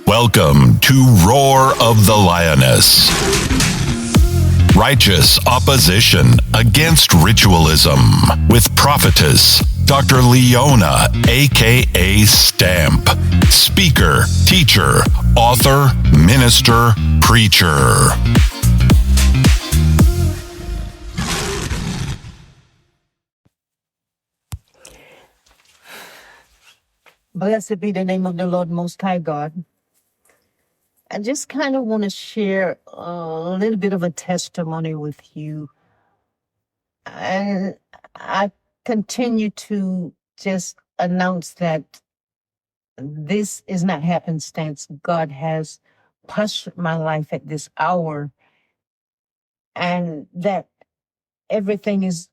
Welcome to Roar of the Lioness. Righteous opposition against ritualism with prophetess Dr. Leona, aka Stamp, speaker, teacher, author, minister, preacher. Blessed be the name of the Lord Most High God. I just kind of want to share a little bit of a testimony with you. And I continue to just announce that this is not happenstance. God has postured my life at this hour, and that everything is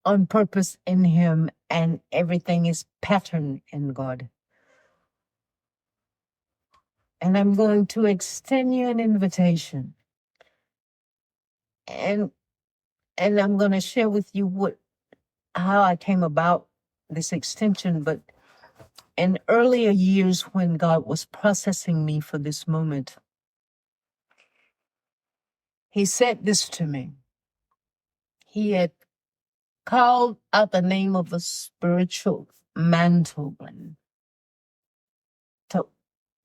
on purpose in Him and everything is patterned in God. And I'm going to extend you an invitation. And I'm going to share with you how I came about this extension. But in earlier years, when God was processing me for this moment, He said this to me. He had called out the name of a spiritual mantle and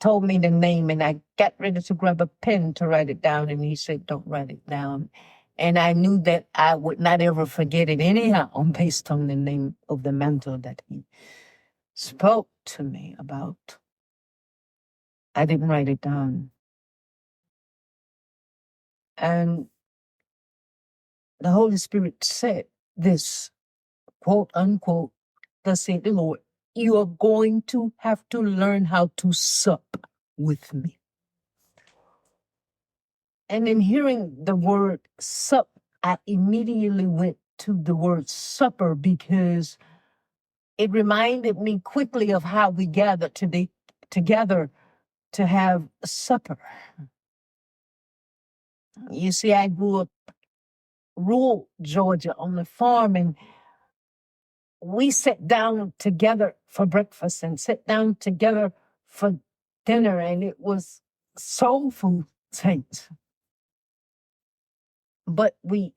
told me the name, and I got ready to grab a pen to write it down, and He said, "Don't write it down." And I knew that I would not ever forget it anyhow, based on the name of the mantle that He spoke to me about. I didn't write it down. And the Holy Spirit said this, quote unquote, thus said the Lord, "You are going to have to learn how to sup with me." And in hearing the word sup, I immediately went to the word supper, because it reminded me quickly of how we gathered together to have supper. You see, I grew up rural Georgia on the farm, and we sat down together for breakfast and sat down together for dinner, and it was soul food, saints. But we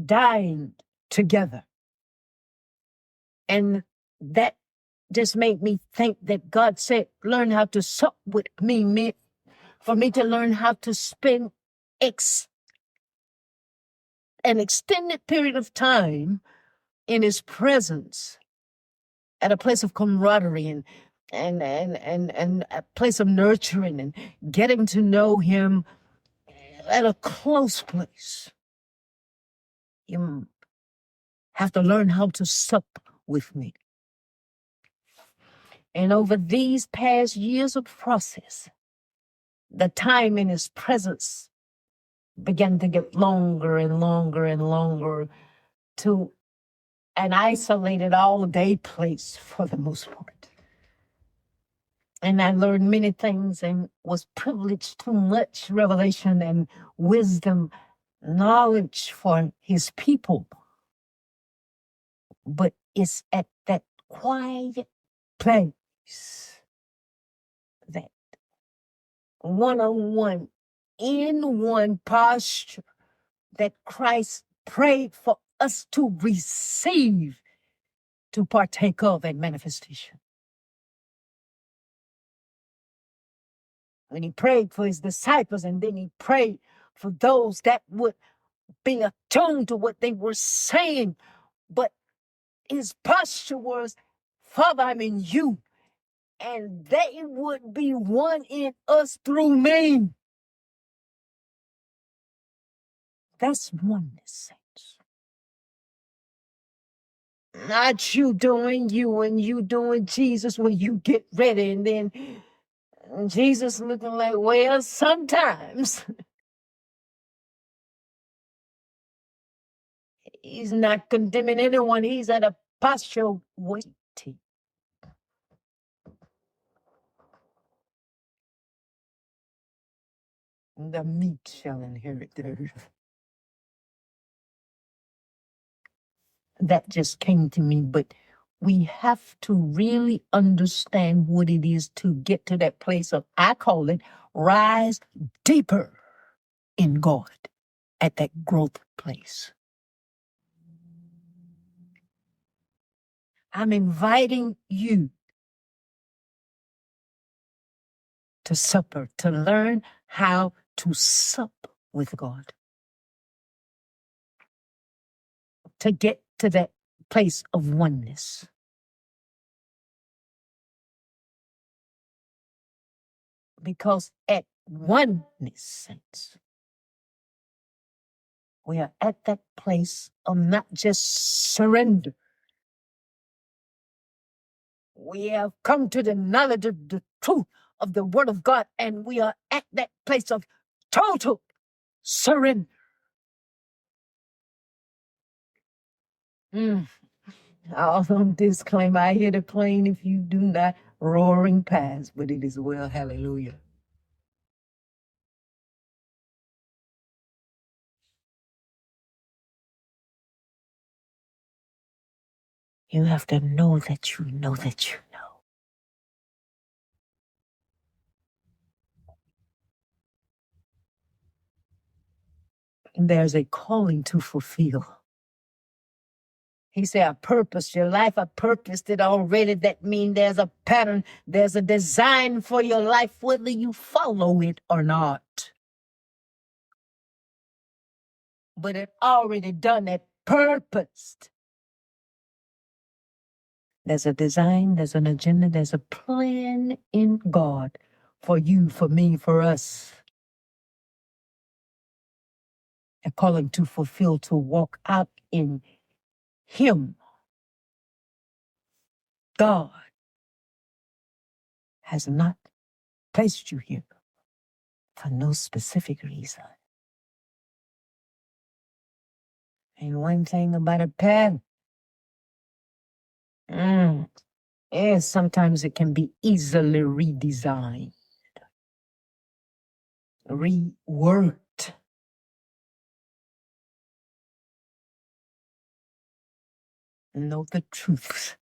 dined together. And that just made me think that God said, learn how to sup with me, for me to learn how to spend an extended period of time in His presence at a place of camaraderie and a place of nurturing and getting to know Him at a close place. You have to learn how to sup with me. And over these past years of process, the time in His presence began to get longer and longer and longer, to an isolated all-day place for the most part. And I learned many things and was privileged to much revelation and wisdom, knowledge for His people. But it's at that quiet place, that one-on-one, in one posture, that Christ prayed for us to receive, to partake of that manifestation. When He prayed for His disciples, and then He prayed for those that would be attuned to what they were saying, but His posture was, "Father, I'm in you, and they would be one in us through me." That's oneness, saints. Not you doing you and you doing Jesus when you get ready, and then Jesus looking like, well, sometimes. He's not condemning anyone. He's at a posture waiting. The meek shall inherit the earth. That just came to me, but we have to really understand what it is to get to that place of, I call it, rise deeper in God at that growth place. I'm inviting you to supper, to learn how to sup with God, to get to that place of oneness. Because at oneness, saints, we are at that place of not just surrender. We have come to the knowledge of the truth of the Word of God, and we are at that place of total surrender. Also, disclaimer, I hear the plane if you do not roaring past, but it is well, hallelujah. You have to know that you know that you know. There's a calling to fulfill. He said, I purposed your life. I purposed it already. That means there's a pattern. There's a design for your life, whether you follow it or not. But it already done it, purposed. There's a design, there's an agenda, there's a plan in God for you, for me, for us. A calling to fulfill, to walk out in Him. God has not placed you here for no specific reason. And one thing about a path, is sometimes it can be easily redesigned, reworked. Know the truth.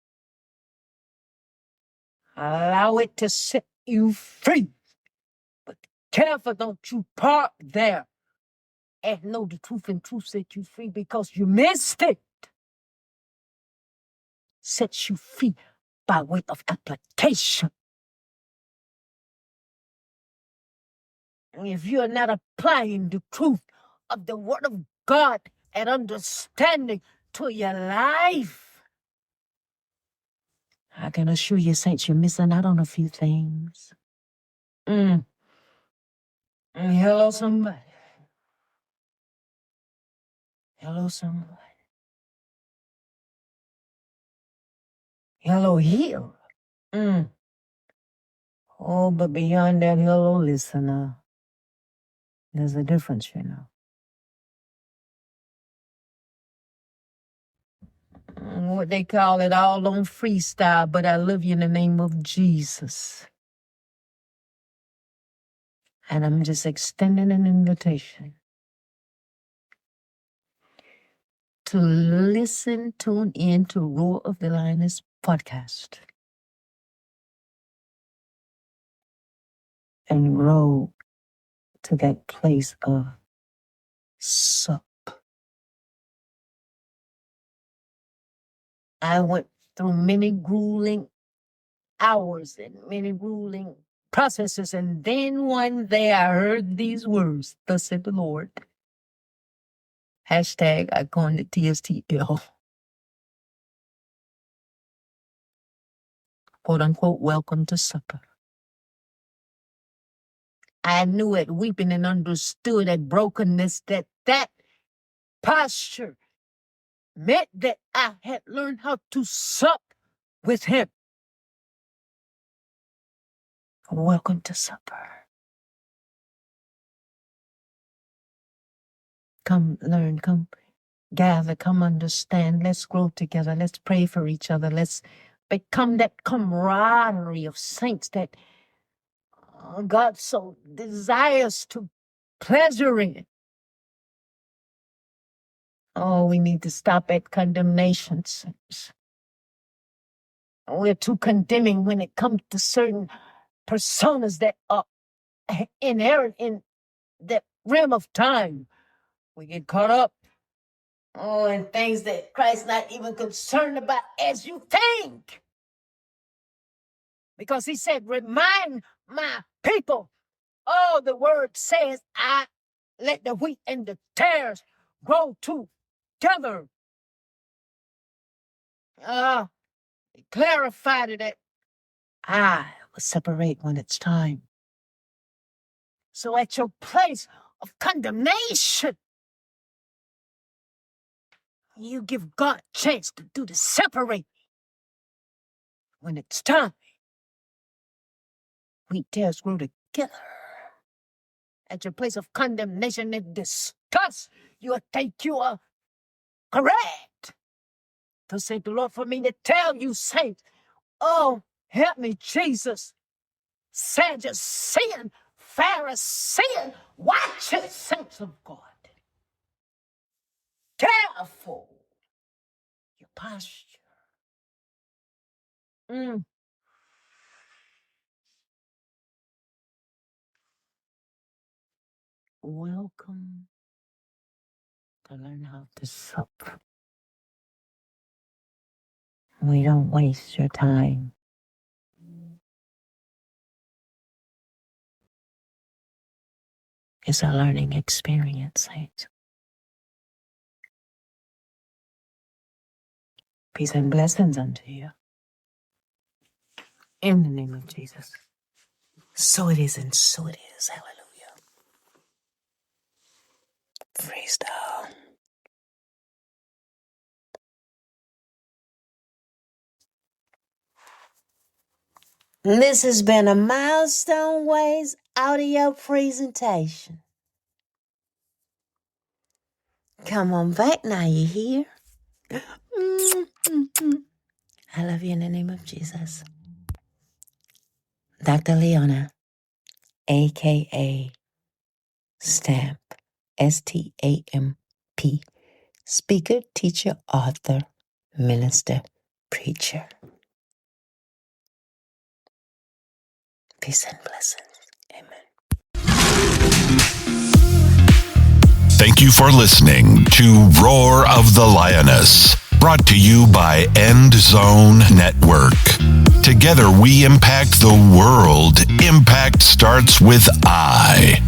Allow it to set you free. But careful, don't you park there and know the truth, and truth set you free because you missed it. Sets you free by way of application. And if you're not applying the truth of the Word of God and understanding to your life, I can assure you, saints, you're missing out on a few things. Hello, somebody. Hello, somebody. Hello, here. Oh, but beyond that, hello, listener. There's a difference, you know. What they call it, all on freestyle, but I love you in the name of Jesus. And I'm just extending an invitation to listen, tune in to Roar of the Lioness podcast and grow to that place of sup. I went through many grueling hours and many grueling processes, and then one day I heard these words, thus said the Lord. Hashtag I coined it TSTL. Quote unquote, welcome to supper. I knew it, weeping, and understood at brokenness that posture meant that I had learned how to sup with Him. Welcome to supper. Come learn, come gather, come understand. Let's grow together. Let's pray for each other. Let's become that camaraderie of saints that God so desires to pleasure in. Oh, we need to stop at condemnation, saints. We're too condemning when it comes to certain personas that are inherent in that realm of time. We get caught up in things that Christ's not even concerned about as you think. Because he said, remind my people. Oh, the word says, I let the wheat and the tares grow together. He clarified it that I will separate when it's time. So at your place of condemnation, you give God a chance to do the separate when it's time. Wheat tares grow together. At your place of condemnation and disgust, you think you are correct. Thus said the Lord for me to tell you, saints, oh, help me, Jesus. Sadducean, Pharisee, watch it, saints of God. Careful your posture. Welcome to learn how to sup. We don't waste your time. It's a learning experience, saints. Peace and blessings unto you. In the name of Jesus. So it is and so it is. Hallelujah. Freestyle. This has been a Milestone Ways audio presentation. Come on back now, you hear? I love you in the name of Jesus. Dr. Leona, a.k.a. Stamp, S-T-A-M-P, speaker, teacher, author, minister, preacher. Peace and blessings. Amen. Thank you for listening to Roar of the Lioness, brought to you by End Zone Network. Together we impact the world. Impact starts with I.